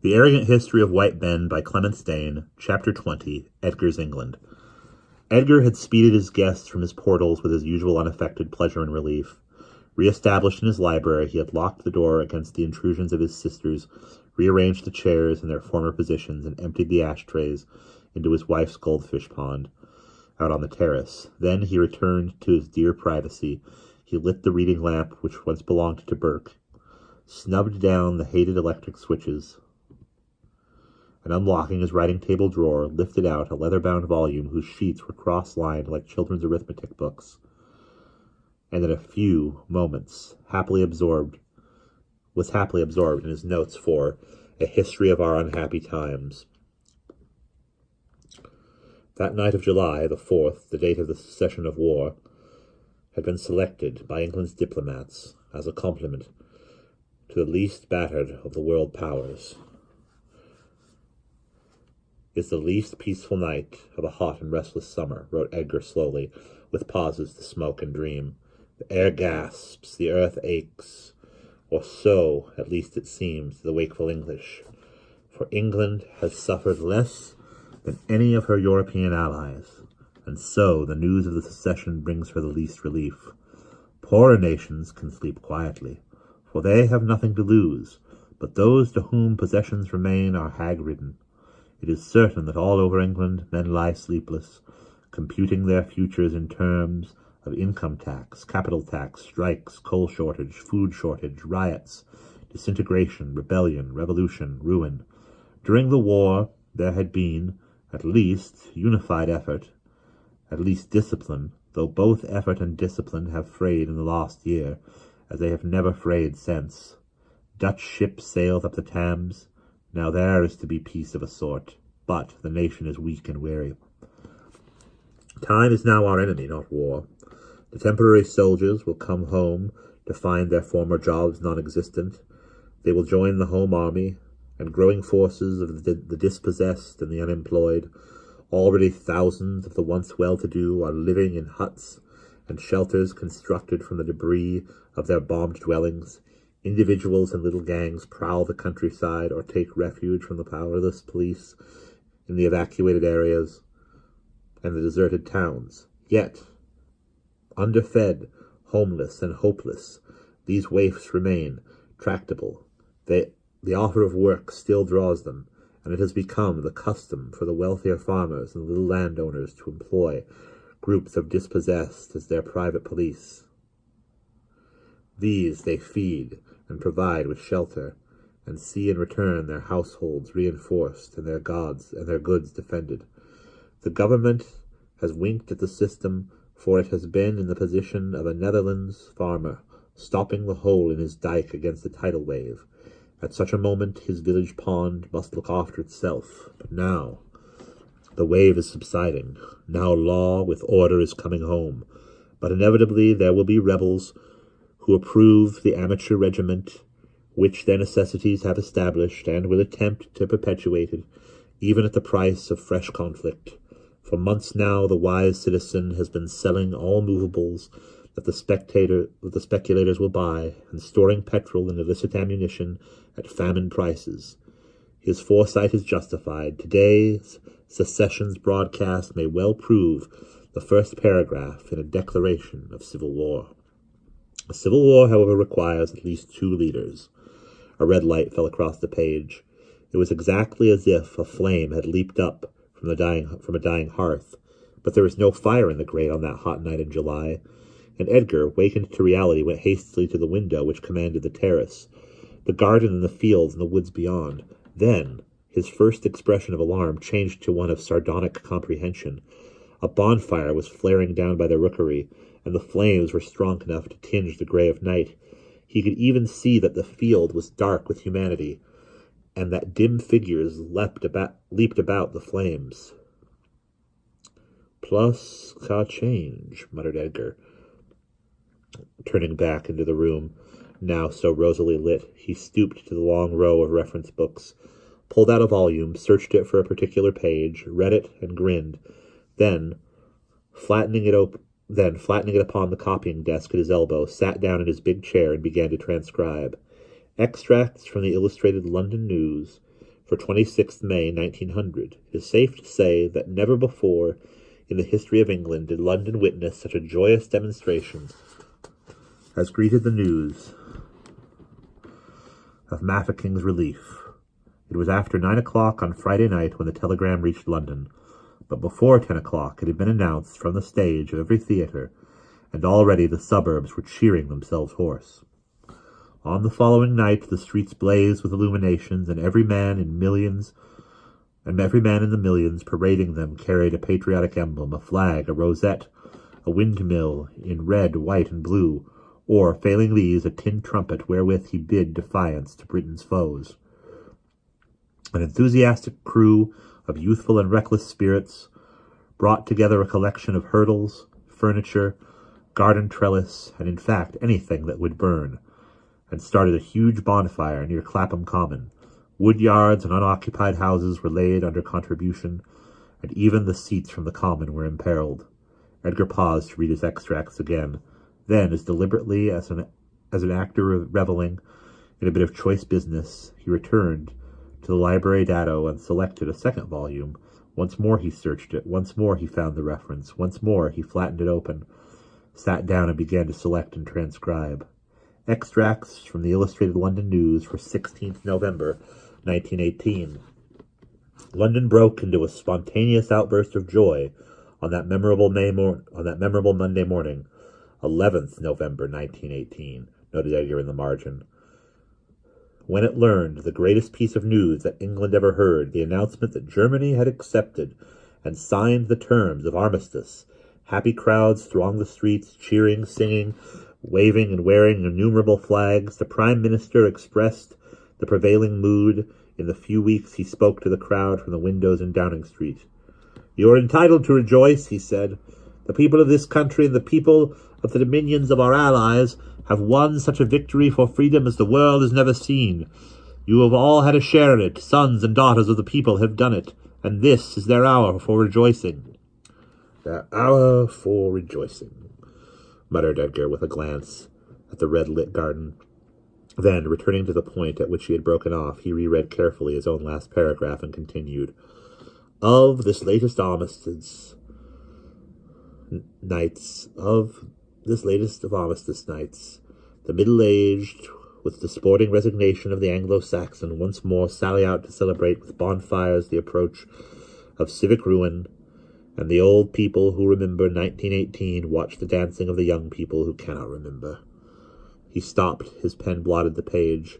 The Arrogant History of White Men by Clemence Dane, Chapter 20, Edgar's England. Edgar had speeded his guests from his portals with his usual unaffected pleasure and relief. Re-established in his library, he had locked the door against the intrusions of his sisters, rearranged the chairs in their former positions, and emptied the ashtrays into his wife's goldfish pond out on the terrace. Then he returned to his dear privacy. He lit the reading lamp which once belonged to Burke, snubbed down the hated electric switches, and unlocking his writing-table drawer, lifted out a leather-bound volume whose sheets were cross-lined like children's arithmetic books, and in a few moments was happily absorbed in his notes for A History of Our Unhappy Times. That night of July the 4th, the date of the cessation of war, had been selected by England's diplomats as a compliment to the least battered of the world powers. "Is the least peaceful night of a hot and restless summer," wrote Edgar slowly, with pauses to smoke and dream. "The air gasps, the earth aches, or so, at least it seems, to the wakeful English. For England has suffered less than any of her European allies, and so the news of the secession brings her the least relief. Poorer nations can sleep quietly, for they have nothing to lose, but those to whom possessions remain are hag-ridden. It is certain that all over England men lie sleepless, computing their futures in terms of income tax, capital tax, strikes, coal shortage, food shortage, riots, disintegration, rebellion, revolution, ruin. During the war there had been, at least, unified effort, at least discipline, though both effort and discipline have frayed in the last year, as they have never frayed since. Dutch ships sailed up the Thames. Now there is to be peace of a sort, but the nation is weak and weary. Time is now our enemy, not war. The temporary soldiers will come home to find their former jobs non-existent. They will join the home army, and growing forces of the dispossessed and the unemployed. Already thousands of the once well-to-do are living in huts and shelters constructed from the debris of their bombed dwellings. Individuals and little gangs prowl the countryside or take refuge from the powerless police in the evacuated areas and the deserted towns. Yet, underfed, homeless, and hopeless, these waifs remain tractable. The offer of work still draws them, and it has become the custom for the wealthier farmers and little landowners to employ groups of dispossessed as their private police. These they feed and provide with shelter, and see in return their households reinforced and their goods defended. The government has winked at the system, for it has been in the position of a Netherlands farmer, stopping the hole in his dike against the tidal wave. At such a moment his village pond must look after itself. But now the wave is subsiding. Now law with order is coming home. But inevitably there will be rebels who approve the amateur regiment which their necessities have established, and will attempt to perpetuate it, even at the price of fresh conflict. For months now the wise citizen has been selling all movables that the speculators will buy, and storing petrol and illicit ammunition at famine prices. His foresight is justified. Today's secession's broadcast may well prove the first paragraph in a declaration of civil war. A civil war, however, requires at least two leaders. A red light fell across the page. It was exactly as if a flame had leaped up from a dying hearth, but there was no fire in the grate on that hot night in July, and Edgar, wakened to reality, went hastily to the window which commanded the terrace, the garden and the fields and the woods beyond. Then his first expression of alarm changed to one of sardonic comprehension. A bonfire was flaring down by the rookery, and the flames were strong enough to tinge the grey of night. He could even see that the field was dark with humanity, and that dim figures leaped about the flames. "Plus ca change," muttered Edgar, turning back into the room, now so rosily lit. He stooped to the long row of reference books, pulled out a volume, searched it for a particular page, read it, and grinned. Then, flattening it upon the copying desk at his elbow, sat down in his big chair and began to transcribe. Extracts from the Illustrated London News, for 26th May, 1900, it is safe to say that never before in the history of England did London witness such a joyous demonstration as greeted the news of Mafeking's relief. It was after 9 o'clock on Friday night when the telegram reached London, but before 10 o'clock it had been announced from the stage of every theatre, and already the suburbs were cheering themselves hoarse. On the following night the streets blazed with illuminations, and every man in the millions parading them carried a patriotic emblem, a flag, a rosette, a windmill in red, white, and blue, or, failing these, a tin trumpet wherewith he bid defiance to Britain's foes. An enthusiastic crew of youthful and reckless spirits brought together a collection of hurdles, furniture, garden trellis, and in fact anything that would burn, and started a huge bonfire near Clapham Common. Wood yards and unoccupied houses were laid under contribution, and even the seats from the common were imperiled. Edgar paused to read his extracts again. Then, as deliberately as an actor reveling in a bit of choice business, he returned to the library dado and selected a second volume. Once more he searched it. Once more he found the reference. Once more he flattened it open, sat down and began to select and transcribe. Extracts from the Illustrated London News for 16th November, 1918. London broke into a spontaneous outburst of joy on that memorable Monday morning, 11th November, 1918, noted Edgar in the margin, when it learned the greatest piece of news that England ever heard, the announcement that Germany had accepted and signed the terms of armistice. Happy crowds thronged the streets, cheering, singing, waving and wearing innumerable flags. The Prime Minister expressed the prevailing mood in the few weeks he spoke to the crowd from the windows in Downing Street. "You are entitled to rejoice," he said. "The people of this country and the people of the dominions of our allies have won such a victory for freedom as the world has never seen. You have all had a share in it. Sons and daughters of the people have done it, and this is their hour for rejoicing." "Their hour for rejoicing," muttered Edgar with a glance at the red-lit garden. Then, returning to the point at which he had broken off, he reread carefully his own last paragraph and continued. Of this latest of armistice nights, the middle-aged, with the sporting resignation of the Anglo-Saxon, once more sally out to celebrate with bonfires the approach of civic ruin, and the old people who remember 1918 watch the dancing of the young people who cannot remember. He stopped, his pen blotted the page,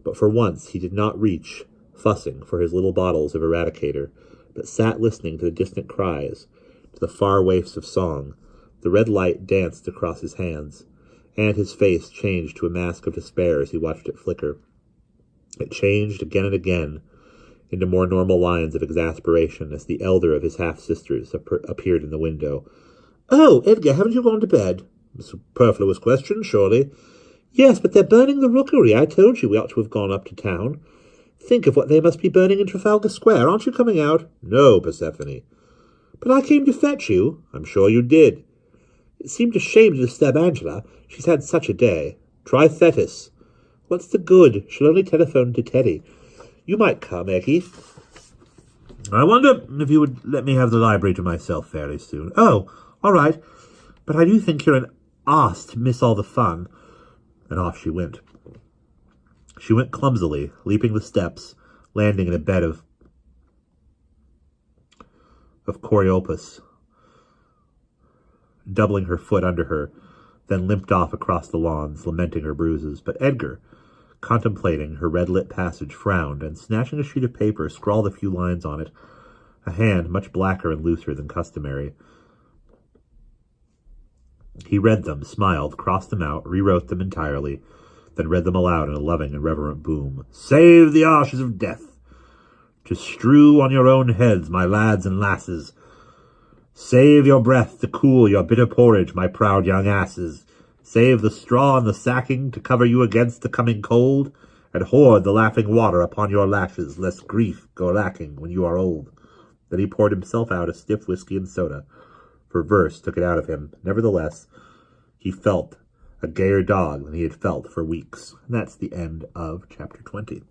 but for once he did not reach, fussing for his little bottles of Eradicator, but sat listening to the distant cries, to the far waifs of song. The red light danced across his hands, and his face changed to a mask of despair as he watched it flicker. It changed again and again into more normal lines of exasperation as the elder of his half-sisters appeared in the window. "Oh, Edgar, haven't you gone to bed?" "A superfluous question, surely." "Yes, but they're burning the rookery. I told you we ought to have gone up to town. Think of what they must be burning in Trafalgar Square. Aren't you coming out?" "No, Persephone." "But I came to fetch you." "I'm sure you did." "It seemed a shame to disturb Angela. She's had such a day." "Try Thetis." "What's the good? She'll only telephone to Teddy." "You might come, Eggie." "I wonder if you would let me have the library to myself fairly soon." "Oh, all right. But I do think you're an ass to miss all the fun." And off she went. She went clumsily, leaping the steps, landing in a bed of Coriolis, doubling her foot under her, then limped off across the lawns, lamenting her bruises. But Edgar, contemplating her red-lit passage, frowned, and snatching a sheet of paper, scrawled a few lines on it, a hand much blacker and looser than customary. He read them, smiled, crossed them out, rewrote them entirely, then read them aloud in a loving and reverent boom. "Save the ashes of death, to strew on your own heads, my lads and lasses. Save your breath to cool your bitter porridge, my proud young asses. Save the straw and the sacking to cover you against the coming cold, and hoard the laughing water upon your lashes, lest grief go lacking when you are old." Then he poured himself out a stiff whiskey and soda, for verse took it out of him. Nevertheless, he felt a gayer dog than he had felt for weeks. And that's the end of chapter 20.